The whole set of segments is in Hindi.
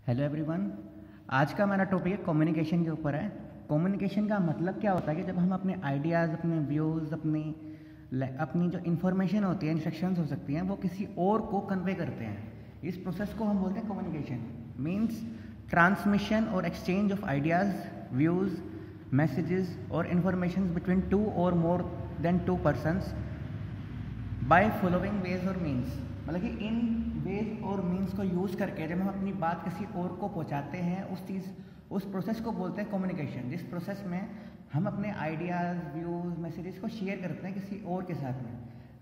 Hello everyone. आज का हमारा टॉपिक है कम्युनिकेशन के ऊपर है। कम्युनिकेशन का मतलब क्या होता है कि जब हम अपने आइडियाज़, अपने व्यूज़, अपनी जो इन्फॉर्मेशन होती है, इंस्ट्रक्शंस हो सकती हैं, वो किसी और को कन्वे करते हैं। इस प्रोसेस को हम बोलते हैं कम्युनिकेशन। मीन्स ट्रांसमिशन और exchange of ideas, views, messages और इन्फॉर्मेशन बिटवीन टू और more then to persons by following veg और मीन्स। मतलब कि इन वेज और मीन्स को यूज़ करके जब हम अपनी बात किसी और को पहुंचाते हैं, उस प्रोसेस को बोलते हैं कम्युनिकेशन। जिस प्रोसेस में हम अपने आइडियाज़, व्यूज़, मैसेजेस को शेयर करते हैं किसी और के साथ में।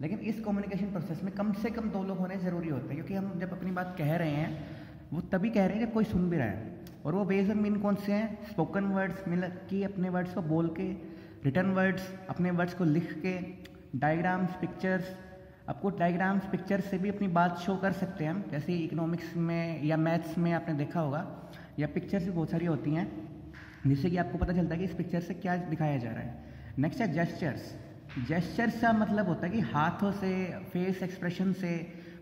लेकिन इस कम्युनिकेशन प्रोसेस में कम से कम 2 लोग होने ज़रूरी होते हैं, क्योंकि हम जब अपनी बात कह रहे हैं वो तभी कह रहे हैं जब कोई सुन भी रहा है। और वो वेज और मीन कौन से हैं? स्पोकन वर्ड्स, मतलब कि अपने वर्ड्स को बोल के, रिटर्न वर्ड्स, अपने वर्ड्स को लिख के, डायग्राम्स, पिक्चर्स। आपको डायग्राम्स, पिक्चर्स से भी अपनी बात शो कर सकते हैं हम, जैसे इकोनॉमिक्स में या मैथ्स में आपने देखा होगा, या पिक्चर्स भी बहुत सारी होती हैं जिससे कि आपको पता चलता है कि इस पिक्चर से क्या दिखाया जा रहा है। नेक्स्ट है जेस्चर्स। जेस्चर्स का मतलब होता है कि हाथों से, फेस एक्सप्रेशन से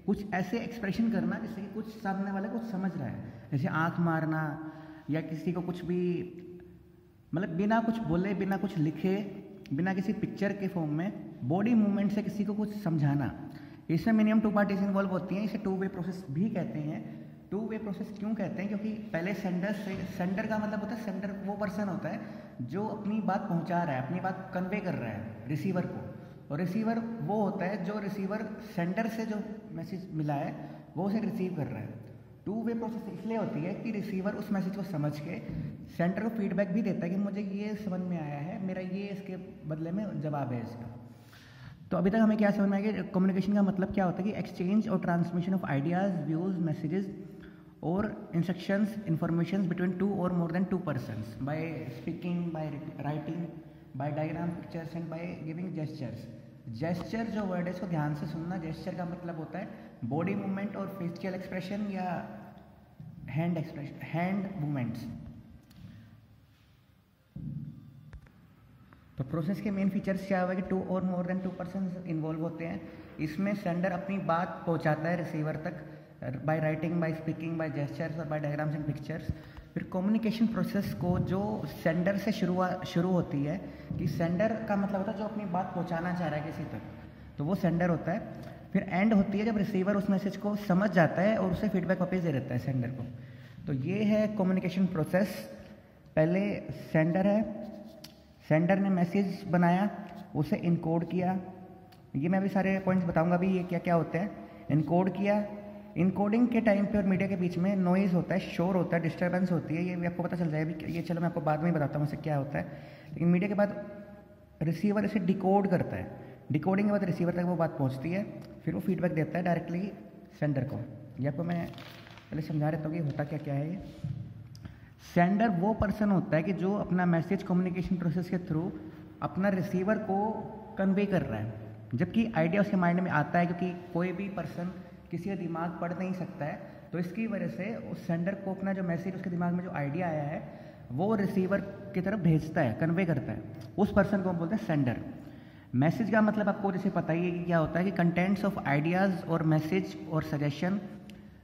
कुछ ऐसे एक्सप्रेशन करना जिससे कि कुछ सामने वाला कुछ समझ रहा है, जैसे आँख मारना या किसी को कुछ भी, मतलब बिना कुछ बोले, बिना कुछ लिखे, बिना किसी पिक्चर के फॉर्म में बॉडी मूवमेंट से किसी को कुछ समझाना। इसमें मिनिमम 2 पार्टीज इन्वॉल्व होती हैं। इसे 2 वे प्रोसेस भी कहते हैं। 2 वे प्रोसेस क्यों कहते हैं? क्योंकि पहले सेंडर का मतलब होता है, सेंडर वो पर्सन होता है जो अपनी बात पहुंचा रहा है, अपनी बात कन्वे कर रहा है रिसीवर को, और रिसीवर वो होता है जो रिसीवर सेंडर से जो मैसेज मिला है वो उसे रिसीव कर रहा है। 2 वे प्रोसेस इसलिए होती है कि रिसीवर उस मैसेज को समझ के सेंटर को फीडबैक भी देता है कि मुझे ये समझ में आया है, मेरा ये इसके बदले में जवाब है इसका। तो अभी तक हमें क्या समझ में आया कि कम्युनिकेशन का मतलब क्या होता है कि एक्सचेंज और transmission of ideas, views, messages और इंस्ट्रक्शंस, इन्फॉर्मेशन बिटवीन 2 और more than 2 persons by speaking, by writing, by diagram, pictures and by giving gestures. Gesture जो वर्ड है इसको ध्यान से सुनना। जेस्चर का मतलब होता है बॉडी मूवमेंट और फेशियल एक्सप्रेशन या हैंड एक्सप्रेशन, हैंड मूवमेंट्स। तो प्रोसेस के मेन फीचर्स क्या हुआ कि 2 और मोर देन 2 पर्सन इन्वॉल्व होते हैं। इसमें सेंडर अपनी बात पहुंचाता है रिसीवर तक by writing, by speaking, by gestures और बाय डायग्राम्स एंड पिक्चर्स। फिर कम्युनिकेशन प्रोसेस को जो सेंडर से शुरू होती है, कि सेंडर का मतलब होता है जो अपनी बात पहुंचाना चाह रहा है किसी तक, तो वो सेंडर होता है। फिर एंड होती है जब रिसीवर उस मैसेज को समझ जाता है और उसे फीडबैक वापस दे देता है सेंडर को। तो ये है कम्युनिकेशन प्रोसेस। पहले सेंडर है, सेंडर ने मैसेज बनाया, उसे इनकोड किया। ये मैं अभी सारे पॉइंट्स बताऊंगा भी ये क्या क्या होते हैं। इनकोड किया, इनकोडिंग के टाइम पे और मीडिया के बीच में नॉइज़ होता है, शोर होता है, डिस्टर्बेंस होती है, ये भी आपको पता चल जाएगा भी। ये चलो मैं आपको बाद में ही बताता हूँ इसे क्या होता है। लेकिन मीडिया के बाद रिसीवर इसे डिकोड करता है। डिकोडिंग के बाद रिसीवर तक वो बात पहुँचती है, फिर वो फीडबैक देता है डायरेक्टली सेंडर को। ये आपको मैं पहले समझा देता हूँ कि होता क्या क्या है ये। सेंडर वो पर्सन होता है कि जो अपना मैसेज कम्युनिकेशन प्रोसेस के थ्रू अपना रिसीवर को कन्वे कर रहा है, जबकि आइडिया उसके माइंड में आता है, क्योंकि कोई भी पर्सन किसी का दिमाग पढ़ नहीं सकता है। तो इसकी वजह से उस सेंडर को अपना जो मैसेज, उसके दिमाग में जो आइडिया आया है, वो रिसीवर की तरफ भेजता है, कन्वे करता है। उस पर्सन को हम बोलते हैं सेंडर। मैसेज का मतलब आपको जैसे पता ही है कि क्या होता है कि कंटेंट्स ऑफ आइडियाज़ और मैसेज और suggestion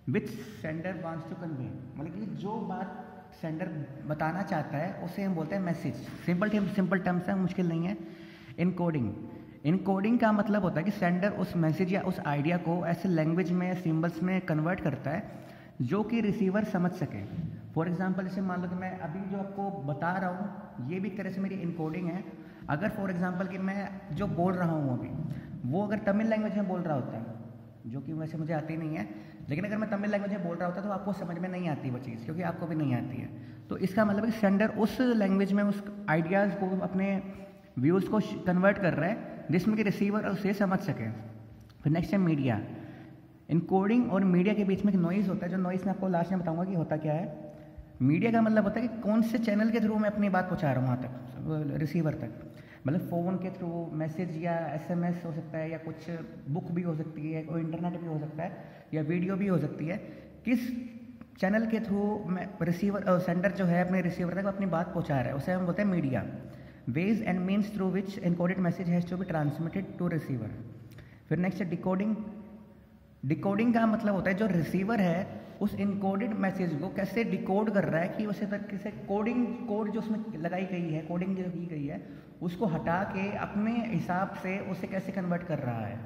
which sender wants to convey. मतलब कि जो बात सेंडर बताना चाहता है उसे हम बोलते हैं मैसेज। सिंपल टर्म्स है, मुश्किल नहीं है। इनकोडिंग, इनकोडिंग का मतलब होता है कि सेंडर उस मैसेज या उस आइडिया को ऐसे लैंग्वेज में, सिंबल्स में कन्वर्ट करता है जो कि रिसीवर समझ सके। फॉर एग्जांपल, जैसे मान लो कि मैं अभी जो आपको बता रहा हूँ ये भी एक तरह से मेरी इनकोडिंग है। अगर फॉर एग्जांपल कि मैं जो बोल रहा हूँ अभी, वो अगर तमिल लैंग्वेज में बोल रहा होता है, जो कि वैसे मुझे आती नहीं है, लेकिन अगर मैं तमिल लैंग्वेज में बोल रहा होता तो आपको समझ में नहीं आती वो चीज़, क्योंकि आपको भी नहीं आती है। तो इसका मतलब है कि सेंडर उस लैंग्वेज में उस आइडियाज़ को, अपने व्यूज़ को कन्वर्ट कर रहा है जिसमें कि रिसीवर उसे समझ सके। फिर नेक्स्ट है मीडिया। इनकोडिंग और मीडिया के बीच में एक नॉइज़ होता है, जो नॉइज़ मैं आपको लास्ट में बताऊंगा कि होता क्या है। मीडिया का मतलब होता है कि कौन से चैनल के थ्रू मैं अपनी बात पहुँचा रहा हूँ वहाँ तक, रिसीवर तक। मतलब फ़ोन के थ्रू मैसेज या SMS हो सकता है, या कुछ बुक भी हो सकती है, कोई इंटरनेट भी हो सकता है, या वीडियो भी हो सकती है। किस चैनल के थ्रू मैं रिसीवर, सेंडर जो है अपने रिसीवर तक अपनी बात पहुंचा रहा है, उसे हम बोलते हैं media. Ways and means through which encoded message has to be transmitted to receiver. फिर नेक्स्ट है डिकोडिंग। डिकोडिंग का मतलब होता है जो रिसीवर है उस इनकोडेड मैसेज को कैसे डिकोड कर रहा है कि उसे तक किसे कोड जो उसमें लगाई गई है, कोडिंग जो की गई है, उसको हटा के अपने हिसाब से उसे कैसे कन्वर्ट कर रहा है।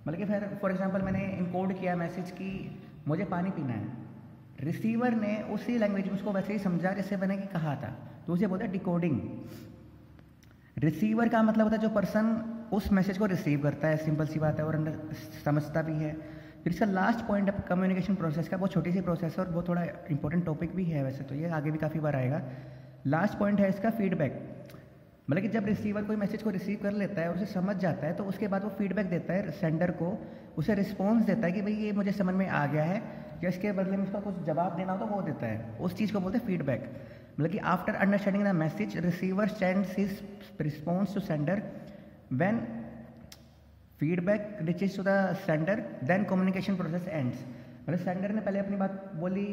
मतलब कि फिर फॉर एग्जांपल मैंने इनकोड किया मैसेज कि मुझे पानी पीना है, रिसीवर ने उसी लैंग्वेज में उसको वैसे ही समझा जैसे मैंने कहा था, तो उसे बोलते हैं डिकोडिंग। रिसीवर का मतलब होता है जो पर्सन उस मैसेज को रिसीव करता है, सिंपल सी बात है, और समझता भी है। फिर इसका लास्ट पॉइंट है कम्युनिकेशन प्रोसेस का, बहुत छोटी सी प्रोसेस है और बहुत थोड़ा इंपॉर्टेंट टॉपिक भी है वैसे तो, ये आगे भी काफ़ी बार आएगा। लास्ट पॉइंट है इसका फीडबैक। मतलब कि जब रिसीवर कोई मैसेज को रिसीव कर लेता है और उसे समझ जाता है, तो उसके बाद वो फीडबैक देता है सेंडर को, उसे रिस्पॉन्स देता है कि भाई ये मुझे समझ में आ गया है, या इसके बदले में उसका कुछ जवाब देना हो तो वो देता है, उस चीज़ को बोलते हैं फीडबैक। मतलब कि after understanding the message receiver sends his response to sender, when feedback reaches to the sender then communication process ends. मतलब सेंडर ने पहले अपनी बात बोली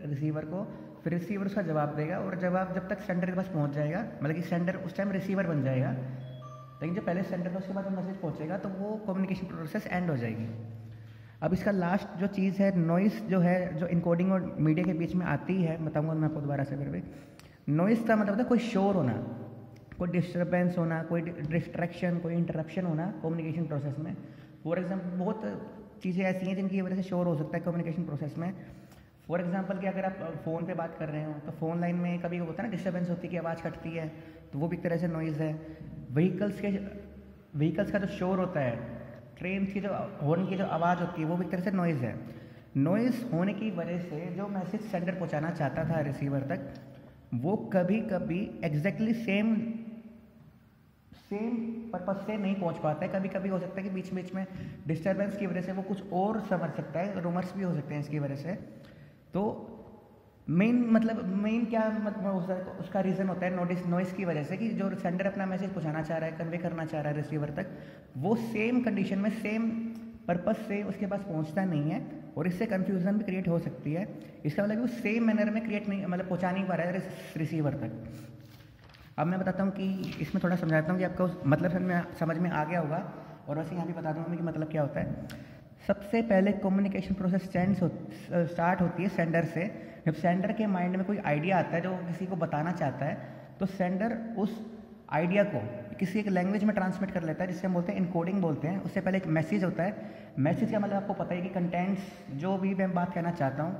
रिसीवर को, फिर रिसीवर उसका जवाब देगा, और जवाब जब तक सेंडर के पास पहुंच जाएगा, मतलब कि सेंडर उस टाइम रिसीवर बन जाएगा, लेकिन जो पहले सेंडर था उसके बाद जब मैसेज पहुंचेगा तो वो कम्युनिकेशन प्रोसेस एंड हो जाएगी। अब इसका लास्ट जो चीज़ है नॉइस, जो है जो इनकोडिंग और मीडिया के बीच में आती है, बताऊंगा मैं आपको दोबारा से फिर भी। नॉइस का मतलब होता है कोई शोर होना, कोई डिस्टर्बेंस होना, कोई डिस्ट्रैक्शन, कोई इंटरप्शन होना कम्युनिकेशन प्रोसेस में। फॉर एग्जाम्पल बहुत चीज़ें ऐसी हैं जिनकी वजह से शोर हो सकता है कम्युनिकेशन प्रोसेस में। फॉर एग्जाम्पल कि अगर आप फ़ोन पे बात कर रहे हो तो फ़ोन लाइन में कभी होता है ना डिस्टर्बेंस होती है कि आवाज़ कटती है, तो वो भी एक तरह से नॉइज़ है। व्हीकल्स का जो शोर होता है, ट्रेन की जो हॉर्न की जो आवाज़ होती है, वो भी एक तरह से नॉइज़ है। नॉइज़ होने की वजह से जो मैसेज सेंडर पहुंचाना चाहता था रिसीवर तक, वो कभी कभी एग्जैक्टली सेम पर्पस से नहीं पहुंच पाता है। कभी कभी हो सकता है कि बीच बीच में डिस्टर्बेंस की वजह से वो कुछ और समझ सकता है, रूमर्स भी हो सकते हैं इसकी वजह से। तो मेन क्या मतलब उसका रीज़न होता है नॉइस की वजह से, कि जो सेंडर अपना मैसेज पहुंचाना चाह रहा है, कन्वे करना चाह रहा है रिसीवर तक, वो सेम कंडीशन में सेम पर्पस से उसके पास पहुंचता नहीं है, और इससे कंफ्यूजन भी क्रिएट हो सकती है। इसका मतलब वो सेम मैनर में क्रिएट नहीं, मतलब पहुंचा नहीं पा रहा है रिसीवर तक। अब मैं बताता हूँ कि इसमें थोड़ा समझाता हूँ कि आपको मतलब समझ में आ गया होगा, और वैसे यहाँ भी बता दूँगा कि मतलब क्या होता है। सबसे पहले कम्युनिकेशन प्रोसेस स्टार्ट होती है सेंडर से। जब सेंडर के माइंड में कोई आइडिया आता है जो किसी को बताना चाहता है, तो सेंडर उस आइडिया को किसी एक लैंग्वेज में ट्रांसमिट कर लेता है, जिससे हम बोलते हैं इनकोडिंग बोलते हैं। उससे पहले एक मैसेज होता है। मैसेज का मतलब आपको पता है कि कंटेंट्स, जो भी मैं बात कहना चाहता हूँ,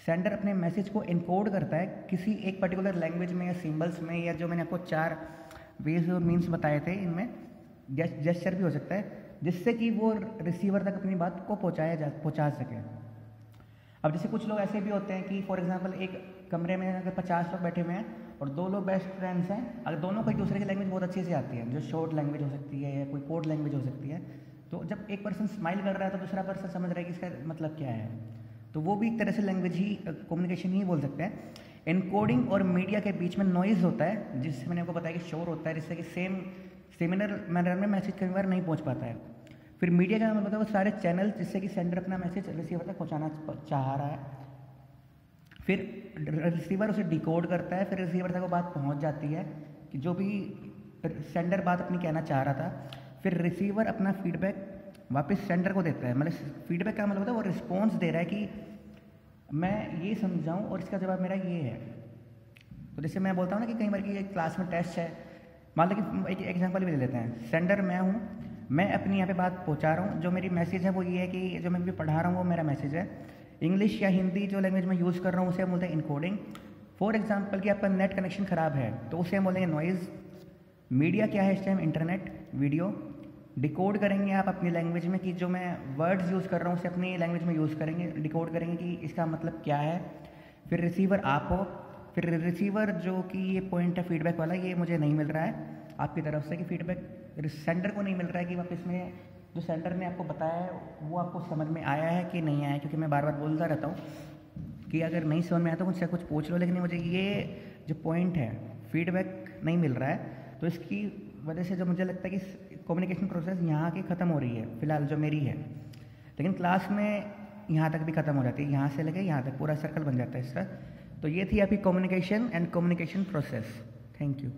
सेंडर अपने मैसेज को इनकोड करता है किसी एक पर्टिकुलर लैंग्वेज में या सिंबल्स में, या जो मैंने आपको 4 वेज और मीन्स बताए थे, इनमें जेस्चर भी हो सकता है, जिससे कि वो रिसीवर तक अपनी बात को पहुंचा सके। अब जैसे कुछ लोग ऐसे भी होते हैं कि फॉर एग्जांपल एक कमरे में अगर 50 लोग बैठे हुए हैं और 2 लोग बेस्ट फ्रेंड्स हैं, अगर दोनों को एक दूसरे की लैंग्वेज बहुत अच्छे से आती है, जो शॉर्ट लैंग्वेज हो सकती है या कोई कोड लैंग्वेज हो सकती है, तो जब एक पर्सन स्माइल कर रहा है तो दूसरा पर्सन समझ रहा है कि इसका मतलब क्या है, तो वो भी एक तरह से लैंग्वेज ही, कम्युनिकेशन ही बोल सकते हैं। इनकोडिंग और मीडिया के बीच में नॉइज़ होता है, जिससे मैंने आपको बताया कि शोर होता है, जिससे कि सिमिलर मैनर में मैसेज कई बार नहीं पहुंच पाता है। फिर मीडिया का मतलब वो सारे चैनल जिससे कि सेंडर अपना मैसेज रिसीवर तक पहुंचाना चाह रहा है, फिर रिसीवर उसे डिकोड करता है, फिर रिसीवर तक वो बात पहुंच जाती है कि जो भी सेंडर बात अपनी कहना चाह रहा था। फिर रिसीवर अपना फीडबैक वापस सेंडर को देता है। मतलब फीडबैक का मतलब होता है वो रिस्पॉन्स दे रहा है कि मैं ये समझाऊं और इसका जवाब मेरा ये है। तो जैसे मैं बोलता हूँ ना कि कई बार की क्लास में टेस्ट है, मान लो कि एक एग्जांपल भी ले लेते हैं। सेंडर मैं हूँ, मैं अपनी यहाँ पे बात पहुँचा रहा हूँ, जो मेरी मैसेज है वो ये है कि जो मैं भी पढ़ा रहा हूँ वो मेरा मैसेज है। इंग्लिश या हिंदी जो लैंग्वेज में यूज़ कर रहा हूँ उसे हम बोलते हैं इनकोडिंग। फॉर एग्जांपल कि आपका नेट कनेक्शन ख़राब है तो उसे हम बोलेंगे नॉइज़। मीडिया क्या है इस टाइम, इंटरनेट, वीडियो। डिकोड करेंगे आप अपनी लैंग्वेज में कि जो मैं वर्ड्स यूज़ कर रहा हूँ उसे अपनी लैंग्वेज में यूज़ करेंगे, डिकोड करेंगे कि इसका मतलब क्या है। फिर रिसीवर आप हो, फिर रिसीवर जो कि ये पॉइंट है फीडबैक वाला, ये मुझे नहीं मिल रहा है आपकी तरफ से कि फीडबैक सेंडर को नहीं मिल रहा है कि वापस में जो सेंडर ने आपको बताया है वो आपको समझ में आया है कि नहीं आया है। क्योंकि मैं बार बार बोलता रहता हूँ कि अगर नहीं समझ में आया तो मुझसे कुछ पूछ लो, लेकिन मुझे ये जो पॉइंट है फीडबैक नहीं मिल रहा है, तो इसकी वजह से जो मुझे लगता है कि कम्युनिकेशन प्रोसेस यहाँ की ख़त्म हो रही है फ़िलहाल जो मेरी है। लेकिन क्लास में यहाँ तक भी ख़त्म हो जाती है, यहाँ से लेके यहाँ तक पूरा सर्कल बन जाता है इसका। तो ये थी आपकी communication and communication process. Thank you.